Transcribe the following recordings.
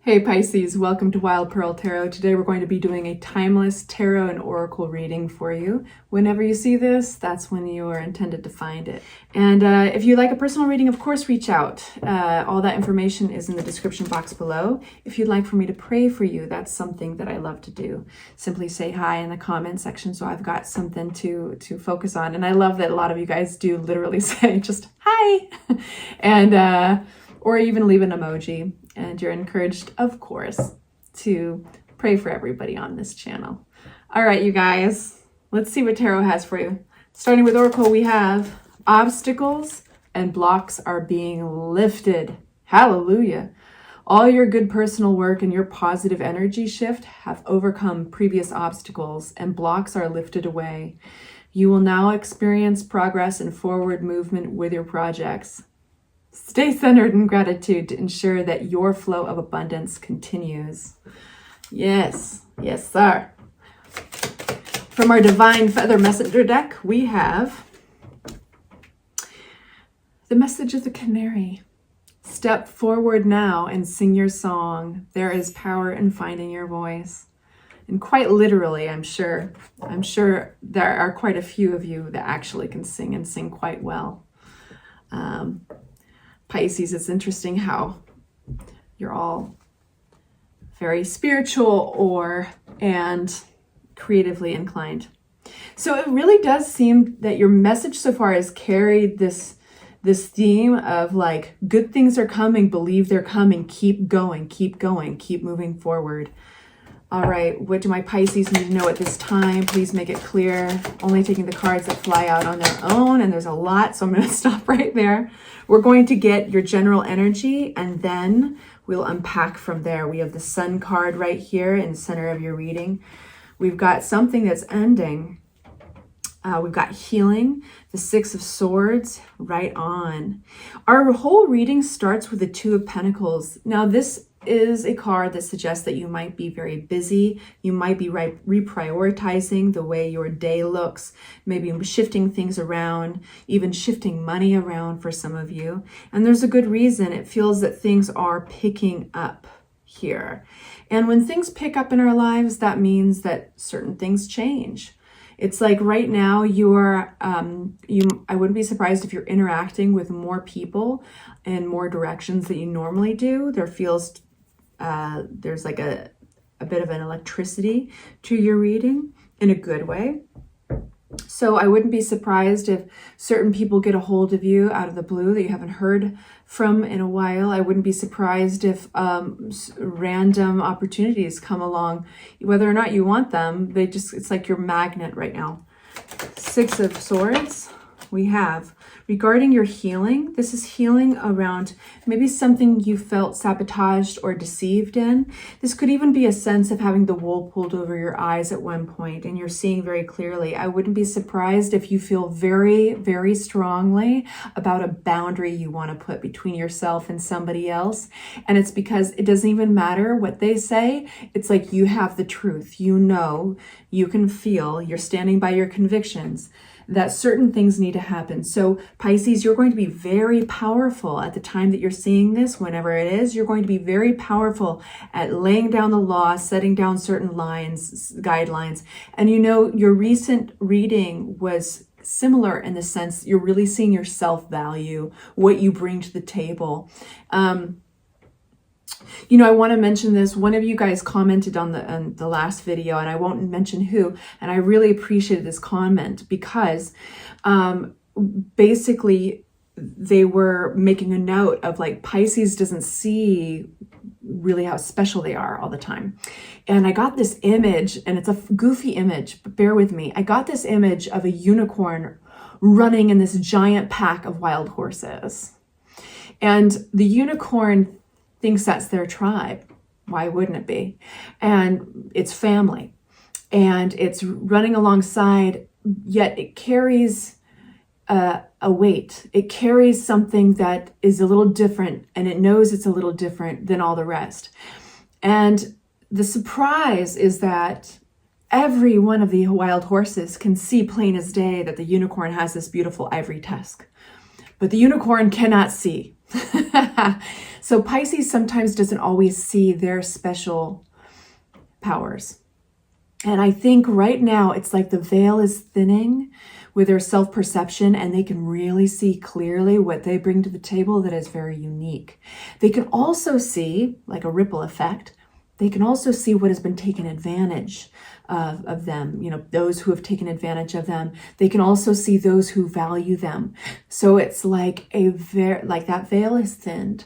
Hey Pisces, welcome to Wild Pearl Tarot. Today we're going to be doing a timeless tarot and oracle reading for you. Whenever you see this, that's when you are intended to find it. And if you'd like a personal reading, of course, reach out. All that information is in the description box below. If you'd like for me to pray for you, that's something that I love to do. Simply say hi in the comment section so I've got something to focus on. And I love that a lot of you guys do literally say just hi and or even leave an emoji. And you're encouraged, of course, to pray for everybody on this channel. All right, you guys, let's see what tarot has for you. Starting with Oracle, we have obstacles and blocks are being lifted. Hallelujah. All your good personal work and your positive energy shift have overcome previous obstacles and blocks are lifted away. You will now experience progress and forward movement with your projects. Stay centered in gratitude to ensure that your flow of abundance continues. Yes, yes, sir. From our Divine Feather Messenger deck, we have the message of the canary. Step forward now and sing your song. There is power in finding your voice. And quite literally, I'm sure there are quite a few of you that actually can sing and sing quite well. Pisces, it's interesting how you're all very spiritual and creatively inclined. So it really does seem that your message so far has carried this theme of like, good things are coming, believe they're coming, keep going, keep moving forward. All right, what do my Pisces need to know at this time? Please make it clear. Only taking the cards that fly out on their own, and there's a lot, so I'm going to stop right there. We're going to get your general energy, and then we'll unpack from there. We have the Sun card right here in the center of your reading. We've got something that's ending. We've got healing, the Six of Swords, right on. Our whole reading starts with the Two of Pentacles. Now, this is a card that suggests that you might be very busy. You might be reprioritizing the way your day looks, maybe shifting things around, even shifting money around for some of you. And there's a good reason. It feels that things are picking up here. And when things pick up in our lives, that means that certain things change. It's like right now I wouldn't be surprised if you're interacting with more people in more directions that you normally do. There's like a bit of an electricity to your reading in a good way. So I wouldn't be surprised if certain people get a hold of you out of the blue that you haven't heard from in a while. I wouldn't be surprised if random opportunities come along, whether or not you want them. It's like your magnet right now. Six of Swords. We have regarding your healing. This is healing around maybe something you felt sabotaged or deceived in. This could even be a sense of having the wool pulled over your eyes at one point and you're seeing very clearly. I wouldn't be surprised if you feel very, very strongly about a boundary you want to put between yourself and somebody else. And it's because it doesn't even matter what they say. It's like you have the truth. You know, you can feel, you're standing by your convictions that certain things need to happen. So Pisces, you're going to be very powerful at the time that you're seeing this, whenever it is. You're going to be very powerful at laying down the law, setting down certain lines, guidelines. And you know, your recent reading was similar in the sense you're really seeing your self-value, what you bring to the table. You know, I want to mention this. One of you guys commented on the last video, and I won't mention who, and I really appreciated this comment because basically they were making a note of like Pisces doesn't see really how special they are all the time. And I got this image, and it's a goofy image, but bear with me. I got this image of a unicorn running in this giant pack of wild horses. And the unicorn thinks that's their tribe. Why wouldn't it be? And it's family. And it's running alongside, yet it carries a weight. It carries something that is a little different, and it knows it's a little different than all the rest. And the surprise is that every one of the wild horses can see plain as day that the unicorn has this beautiful ivory tusk. But the unicorn cannot see. So Pisces sometimes doesn't always see their special powers. And I think right now it's like the veil is thinning with their self-perception, and they can really see clearly what they bring to the table that is very unique. They can also see, like a ripple effect, they can also see what has been taken advantage of them, those who have taken advantage of them. They can also see those who value them. So it's like like that veil is thinned.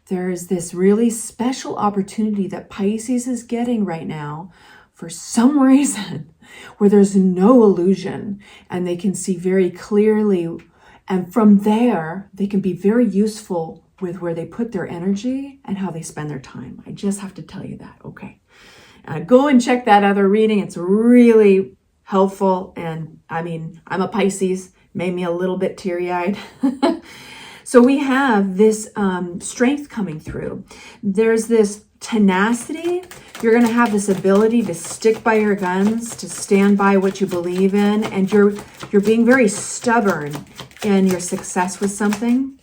There's this really special opportunity that Pisces is getting right now for some reason where there's no illusion, and they can see very clearly. And from there, they can be very useful with where they put their energy and how they spend their time. I just have to tell you that. Okay. Go and check that other reading. It's really helpful. And I mean, I'm a Pisces, made me a little bit teary-eyed. So we have this strength coming through. There's this tenacity. You're going to have this ability to stick by your guns, to stand by what you believe in, and you're being very stubborn in your success with something.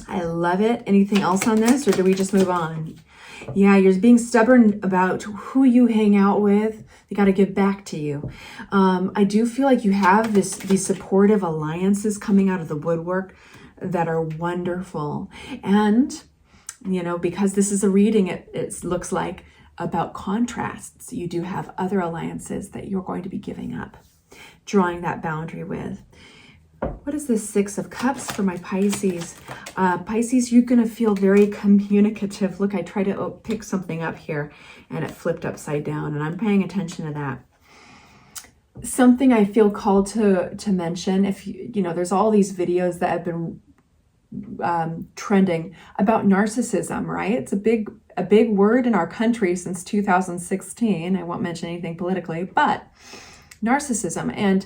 I love it. Anything else on this, or do we just move on? Yeah, you're being stubborn about who you hang out with. They got to give back to you. I do feel like you have these supportive alliances coming out of the woodwork that are wonderful. And, because this is a reading, it looks like about contrasts. You do have other alliances that you're going to be giving up, drawing that boundary with. What is this Six of Cups for my Pisces? Pisces, you're going to feel very communicative. Look, I tried to pick something up here and it flipped upside down, and I'm paying attention to that. Something I feel called to mention, if there's all these videos that have been trending about narcissism, right? It's a big word in our country since 2016. I won't mention anything politically, but narcissism. And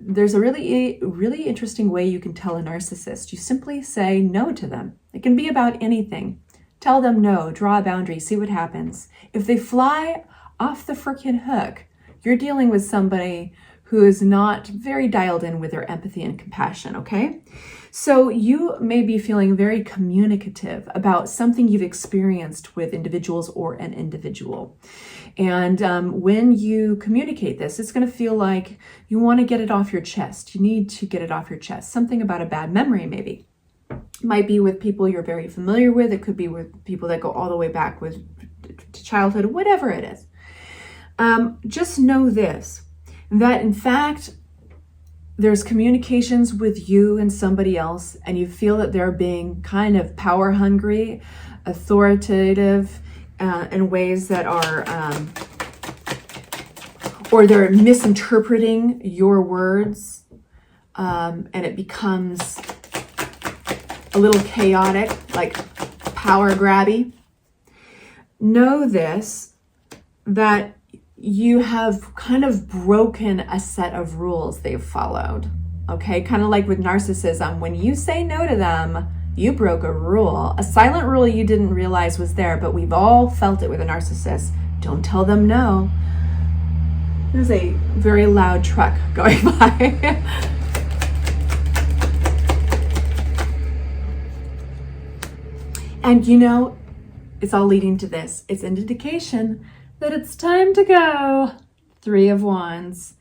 there's a really, really interesting way you can tell a narcissist. You simply say no to them. It can be about anything. Tell them no, draw a boundary, see what happens. If they fly off the freaking hook, you're dealing with somebody who is not very dialed in with their empathy and compassion, okay? So you may be feeling very communicative about something you've experienced with individuals or an individual. And when you communicate this, it's going to feel like you want to get it off your chest. You need to get it off your chest. Something about a bad memory, maybe. It might be with people you're very familiar with. It could be with people that go all the way back to childhood, whatever it is. Just know this, that in fact, there's communications with you and somebody else, and you feel that they're being kind of power hungry, authoritative, in ways that are, or they're misinterpreting your words, and it becomes a little chaotic, like power grabby. Know this, that you have kind of broken a set of rules they've followed, okay? Kind of like with narcissism. When you say no to them, you broke a rule, a silent rule you didn't realize was there, but we've all felt it with a narcissist. Don't tell them no. There's a very loud truck going by. And it's all leading to this. It's an indication that it's time to go. Three of Wands.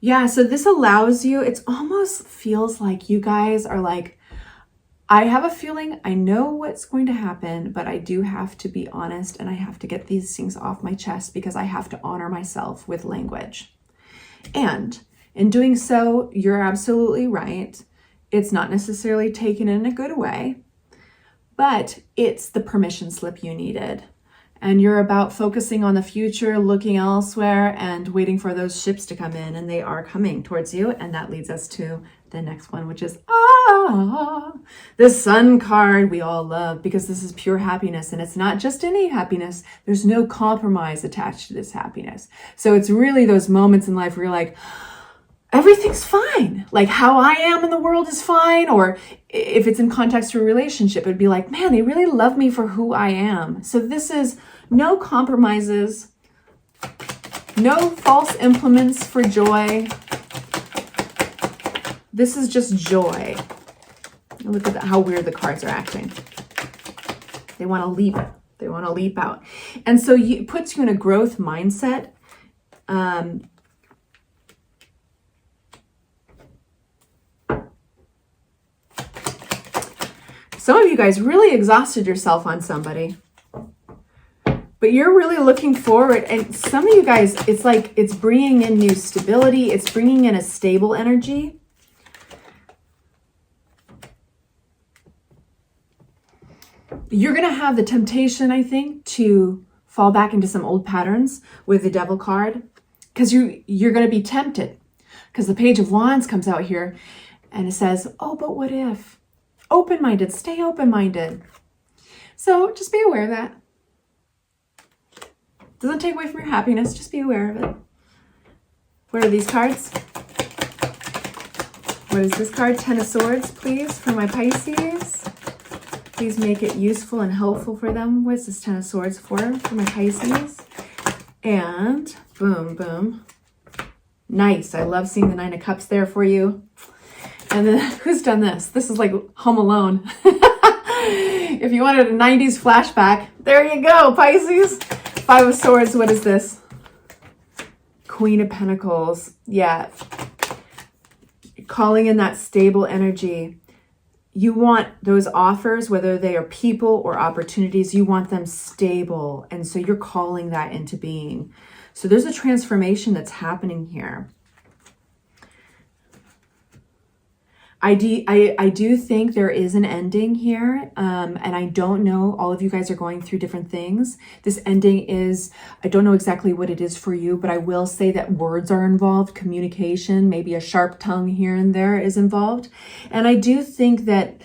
Yeah, so this allows you, it almost feels like you guys are like, I have a feeling I know what's going to happen, but I do have to be honest, and I have to get these things off my chest because I have to honor myself with language. And in doing so, you're absolutely right. It's not necessarily taken in a good way, but it's the permission slip you needed. And you're about focusing on the future, looking elsewhere, and waiting for those ships to come in, and they are coming towards you. And that leads us to the next one, which is the Sun card we all love, because this is pure happiness, and it's not just any happiness. There's no compromise attached to this happiness. So it's really those moments in life where you're like, everything's fine. Like how I am in the world is fine. Or if it's in context to a relationship, it'd be like, man, they really love me for who I am. So this is no compromises, no false implements for joy. This is just joy. Look at how weird the cards are acting. They want to leap. They want to leap out. And so it puts you in a growth mindset. Some of you guys really exhausted yourself on somebody. But you're really looking forward. And some of you guys, it's like it's bringing in new stability. It's bringing in a stable energy. You're going to have the temptation, I think, to fall back into some old patterns with the Devil card, because you're going to be tempted, because the Page of Wands comes out here and it says, oh, but what if? Open-minded, stay open-minded. So just be aware of that. Doesn't take away from your happiness, just be aware of it. What are these cards? What is this card? Ten of Swords, please, for my Pisces. Please make it useful and helpful for them. What's this Ten of Swords for my Pisces? And boom, boom. Nice. I love seeing the Nine of Cups there for you. And then who's done this? This is like Home Alone. If you wanted a 90s flashback, there you go, Pisces. Five of Swords. What is this? Queen of Pentacles. Yeah. Calling in that stable energy. You want those offers, whether they are people or opportunities, you want them stable. And so you're calling that into being. So there's a transformation that's happening here. I do think there is an ending here. And I don't know, all of you guys are going through different things. This ending is, I don't know exactly what it is for you, but I will say that words are involved, communication, maybe a sharp tongue here and there is involved. And I do think that,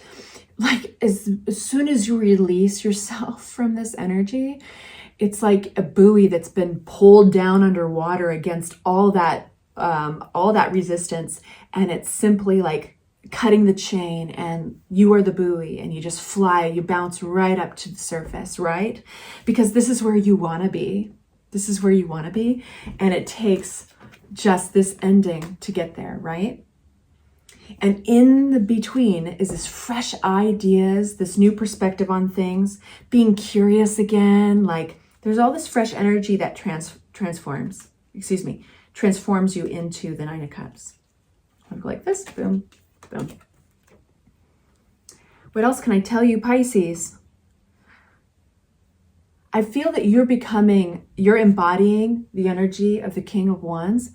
like, as soon as you release yourself from this energy, it's like a buoy that's been pulled down underwater against all that resistance. And it's simply like cutting the chain, and you are the buoy, and you just fly, you bounce right up to the surface, right? Because this is where you want to be. This is where you want to be. And it takes just this ending to get there, right? And in the between is this fresh ideas, this new perspective on things, being curious again. Like there's all this fresh energy that transforms you into the Nine of Cups. I'll go like this, boom. Boom. What else can I tell you, Pisces? I feel that you're embodying the energy of the King of Wands.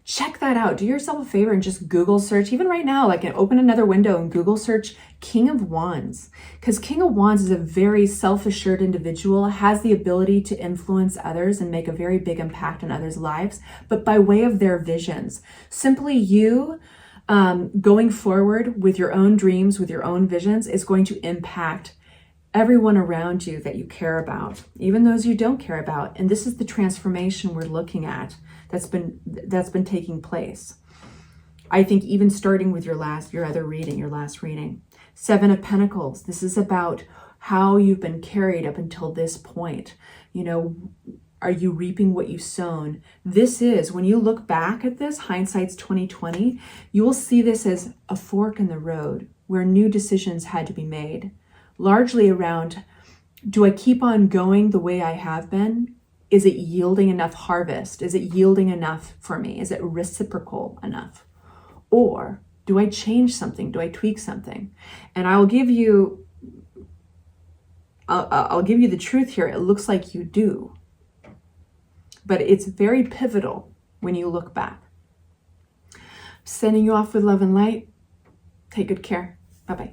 Check that out. Do yourself a favor and just Google search, even right now, like open another window and Google search King of Wands. Because King of Wands is a very self-assured individual, has the ability to influence others and make a very big impact on others' lives, but by way of their visions. Simply you going forward with your own dreams, with your own visions, is going to impact everyone around you that you care about, even those you don't care about. And this is the transformation we're looking at that's been taking place. I think even starting with your last reading. Seven of Pentacles. This is about how you've been carried up until this point. You know, are you reaping what you've sown? This is, when you look back at this, hindsight's 2020, you will see this as a fork in the road where new decisions had to be made, largely around, do I keep on going the way I have been? Is it yielding enough harvest? Is it yielding enough for me? Is it reciprocal enough? Or do I change something? Do I tweak something? And I'll give you the truth here. It looks like you do. But it's very pivotal when you look back. Sending you off with love and light. Take good care. Bye-bye.